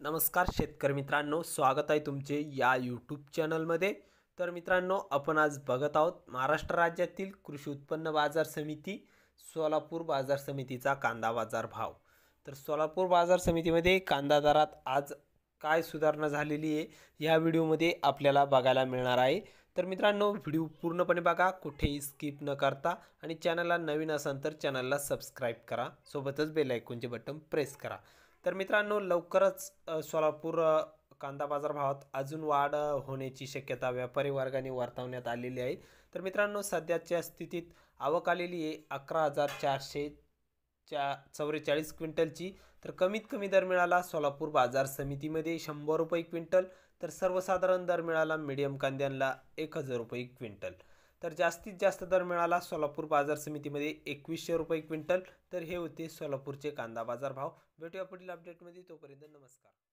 नमस्कार शेतकरी मित्रांनो, स्वागत आहे तुमचे या यूट्यूब चॅनलमध्ये। तर मित्रांनो, आपण आज बघत आहोत महाराष्ट्र राज्यातील कृषी उत्पन्न बाजार समिती सोलापूर बाजार समितीचा कांदा बाजार भाव। तर सोलापूर बाजार समितीमध्ये कांदा दरात आज काय सुधारणा झालेली आहे या व्हिडिओमध्ये आपल्याला बघायला मिळणार आहे। तर मित्रांनो, व्हिडिओ पूर्णपणे बघा, कुठेही स्किप न करता, आणि चॅनलला नवीन असाल तर चॅनलला सबस्क्राइब करा, सोबतच बेल आयकॉनचे बटन प्रेस करा। तर मित्रांनो, लवकरच सोलापूर कांदा बाजार भावात अजून वाढ होण्याची शक्यता व्यापारी वर्गाने वर्तवण्यात आलेली आहे। तर मित्रांनो, सध्याच्या स्थितीत आवक आलेली आहे 11,444 क्विंटलची। तर कमीत कमी दर मिळाला सोलापूर बाजार समितीमध्ये 100 रुपये क्विंटल। तर सर्वसाधारण दर मिळाला मीडियम कांद्यांना 1000 रुपये क्विंटल। तर जास्तीत जास्त दर मिळाला सोलापूर बाजार समितीमध्ये 2100 रुपये क्विंटल। तर हे होते सोलापूरचे कांदा बाजार भाव। भेटूया पुढील अपडेटमध्ये, तोपर्यंत नमस्कार।